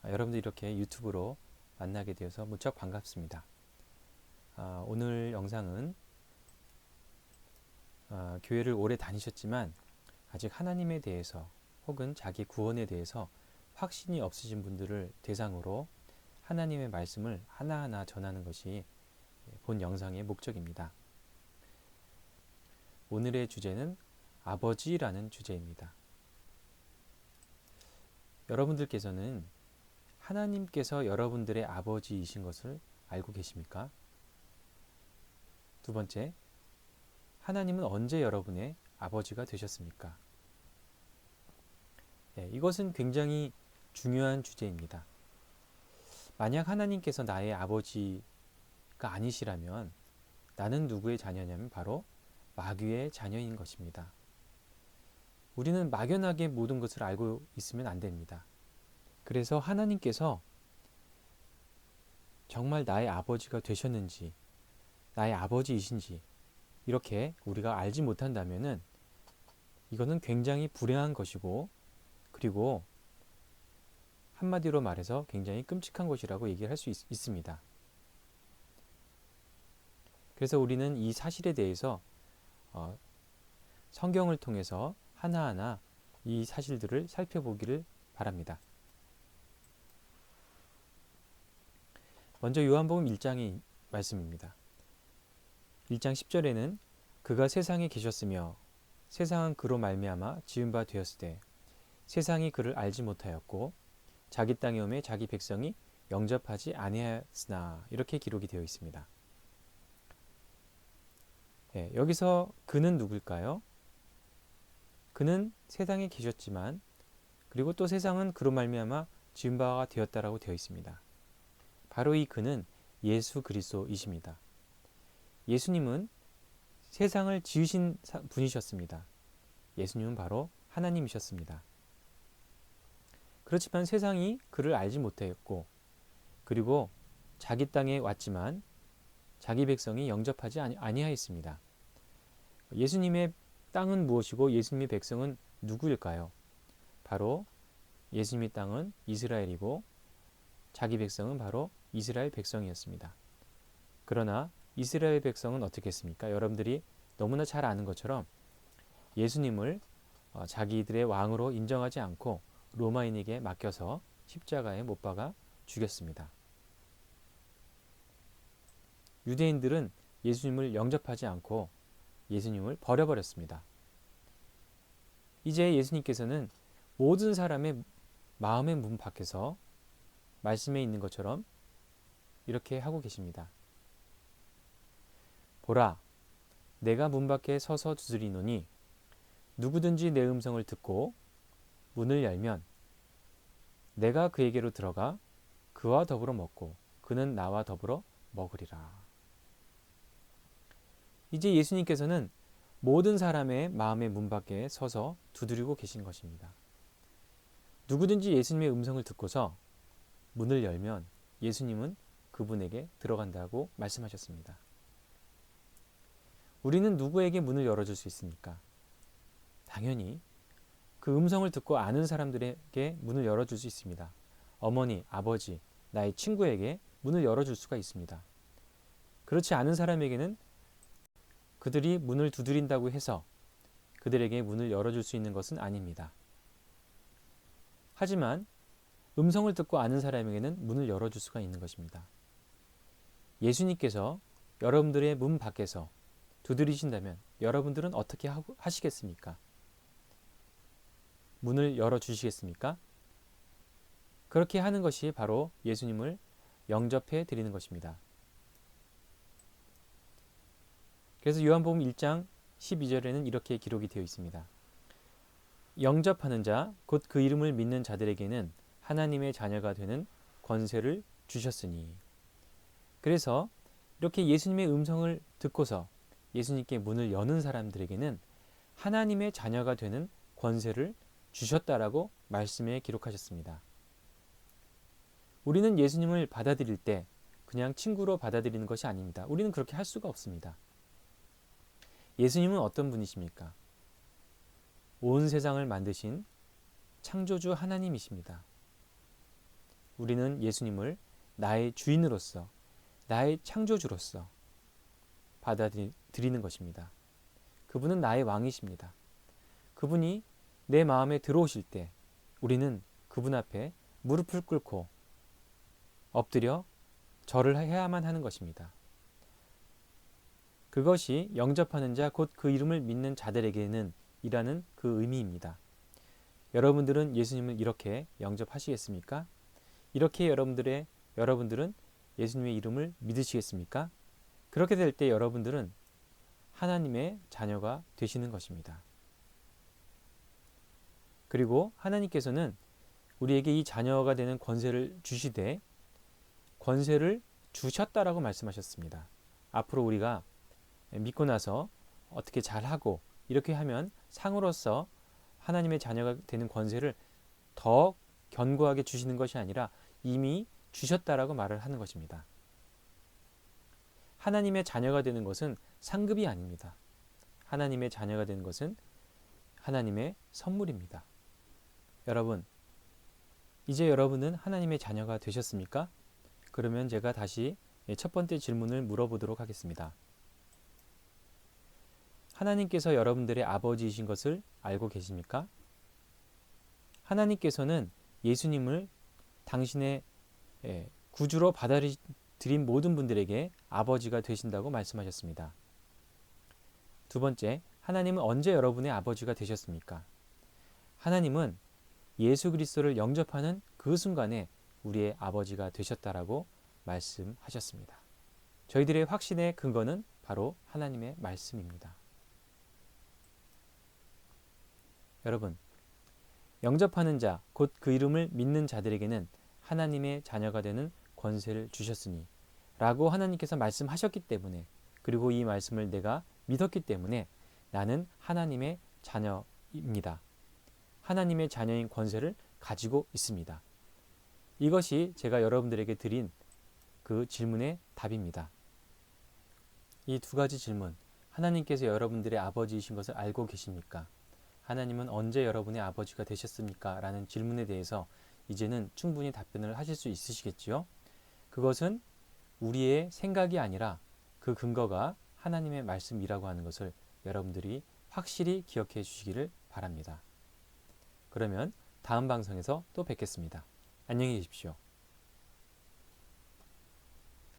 여러분들 이렇게 유튜브로 만나게 되어서 무척 반갑습니다. 오늘 영상은 교회를 오래 다니셨지만 아직 하나님에 대해서 혹은 자기 구원에 대해서 확신이 없으신 분들을 대상으로 하나님의 말씀을 하나하나 전하는 것이 본 영상의 목적입니다. 오늘의 주제는 아버지라는 주제입니다. 여러분들께서는 하나님께서 여러분들의 아버지이신 것을 알고 계십니까? 두 번째, 하나님은 언제 여러분의 아버지가 되셨습니까? 이것은 굉장히 중요한 주제입니다. 만약 하나님께서 나의 아버지가 아니시라면 나는 누구의 자녀냐면 바로 마귀의 자녀인 것입니다. 우리는 막연하게 모든 것을 알고 있으면 안 됩니다. 그래서 하나님께서 정말 나의 아버지가 되셨는지, 나의 아버지이신지 이렇게 우리가 알지 못한다면은 이거는 굉장히 불행한 것이고, 그리고 한마디로 말해서 굉장히 끔찍한 것이라고 얘기를 할 수 있습니다. 그래서 우리는 이 사실에 대해서 성경을 통해서 하나하나 이 사실들을 살펴보기를 바랍니다. 먼저 요한복음 1장의 말씀입니다. 1장 10절에는 그가 세상에 계셨으며 세상은 그로 말미암아 지은 바 되었으되 세상이 그를 알지 못하였고 자기 땅에 오매 자기 백성이 영접하지 아니하였으나 이렇게 기록이 되어 있습니다. 여기서 그는 누굴까요? 그는 세상에 계셨지만 그리고 또 세상은 그로 말미암아 지은 바가 되었다라고 되어 있습니다. 바로 이 그는 예수 그리스도이십니다. 예수님은 세상을 지으신 분이셨습니다. 예수님은 바로 하나님이셨습니다. 그렇지만 세상이 그를 알지 못하였고 그리고 자기 땅에 왔지만 자기 백성이 영접하지 아니하였습니다. 예수님의 땅은 무엇이고 예수님의 백성은 누구일까요? 바로 예수님의 땅은 이스라엘이고 자기 백성은 바로 이스라엘 백성이었습니다. 그러나 이스라엘 백성은 어떻게 했습니까? 여러분들이 너무나 잘 아는 것처럼 예수님을 자기들의 왕으로 인정하지 않고 로마인에게 맡겨서 십자가에 못 박아 죽였습니다. 유대인들은 예수님을 영접하지 않고 예수님을 버려버렸습니다. 이제 예수님께서는 모든 사람의 마음의 문 밖에서 말씀에 있는 것처럼 이렇게 하고 계십니다. 보라, 내가 문 밖에 서서 두드리노니 누구든지 내 음성을 듣고 문을 열면 내가 그에게로 들어가 그와 더불어 먹고 그는 나와 더불어 먹으리라. 이제 예수님께서는 모든 사람의 마음의 문 밖에 서서 두드리고 계신 것입니다. 누구든지 예수님의 음성을 듣고서 문을 열면 예수님은 그분에게 들어간다고 말씀하셨습니다. 우리는 누구에게 문을 열어줄 수 있습니까? 당연히 그 음성을 듣고 아는 사람들에게 문을 열어줄 수 있습니다. 어머니, 아버지, 나의 친구에게 문을 열어줄 수가 있습니다. 그렇지 않은 사람에게는 그들이 문을 두드린다고 해서 그들에게 문을 열어줄 수 있는 것은 아닙니다. 하지만 음성을 듣고 아는 사람에게는 문을 열어줄 수가 있는 것입니다. 예수님께서 여러분들의 문 밖에서 두드리신다면 여러분들은 어떻게 하시겠습니까? 문을 열어주시겠습니까? 그렇게 하는 것이 바로 예수님을 영접해 드리는 것입니다. 그래서 요한복음 1장 12절에는 이렇게 기록이 되어 있습니다. 영접하는 자, 곧 그 이름을 믿는 자들에게는 하나님의 자녀가 되는 권세를 주셨으니. 그래서 이렇게 예수님의 음성을 듣고서 예수님께 문을 여는 사람들에게는 하나님의 자녀가 되는 권세를 주셨다라고 말씀에 기록하셨습니다. 우리는 예수님을 받아들일 때 그냥 친구로 받아들이는 것이 아닙니다. 우리는 그렇게 할 수가 없습니다. 예수님은 어떤 분이십니까? 온 세상을 만드신 창조주 하나님이십니다. 우리는 예수님을 나의 주인으로서, 나의 창조주로서 받아들이는 것입니다. 그분은 나의 왕이십니다. 그분이 내 마음에 들어오실 때 우리는 그분 앞에 무릎을 꿇고 엎드려 절을 해야만 하는 것입니다. 그것이 영접하는 자, 곧 그 이름을 믿는 자들에게는 이라는 그 의미입니다. 여러분들은 예수님을 이렇게 영접하시겠습니까? 이렇게 여러분들은 예수님의 이름을 믿으시겠습니까? 그렇게 될 때 여러분들은 하나님의 자녀가 되시는 것입니다. 그리고 하나님께서는 우리에게 이 자녀가 되는 권세를 주시되 권세를 주셨다라고 말씀하셨습니다. 앞으로 우리가 믿고 나서 어떻게 잘하고 이렇게 하면 상으로서 하나님의 자녀가 되는 권세를 더 견고하게 주시는 것이 아니라 이미 주셨다라고 말을 하는 것입니다. 하나님의 자녀가 되는 것은 상급이 아닙니다. 하나님의 자녀가 되는 것은 하나님의 선물입니다. 여러분, 이제 여러분은 하나님의 자녀가 되셨습니까? 그러면 제가 다시 첫 번째 질문을 물어보도록 하겠습니다. 하나님께서 여러분들의 아버지이신 것을 알고 계십니까? 하나님께서는 예수님을 당신의 구주로 받아들인 모든 분들에게 아버지가 되신다고 말씀하셨습니다. 두 번째, 하나님은 언제 여러분의 아버지가 되셨습니까? 하나님은 예수 그리스도를 영접하는 그 순간에 우리의 아버지가 되셨다라고 말씀하셨습니다. 저희들의 확신의 근거는 바로 하나님의 말씀입니다. 여러분, 영접하는 자, 곧 그 이름을 믿는 자들에게는 하나님의 자녀가 되는 권세를 주셨으니 라고 하나님께서 말씀하셨기 때문에, 그리고 이 말씀을 내가 믿었기 때문에 나는 하나님의 자녀입니다. 하나님의 자녀인 권세를 가지고 있습니다. 이것이 제가 여러분들에게 드린 그 질문의 답입니다. 이 두 가지 질문, 하나님께서 여러분들의 아버지이신 것을 알고 계십니까? 하나님은 언제 여러분의 아버지가 되셨습니까? 라는 질문에 대해서 이제는 충분히 답변을 하실 수 있으시겠지요? 그것은 우리의 생각이 아니라 그 근거가 하나님의 말씀이라고 하는 것을 여러분들이 확실히 기억해 주시기를 바랍니다. 그러면 다음 방송에서 또 뵙겠습니다. 안녕히 계십시오.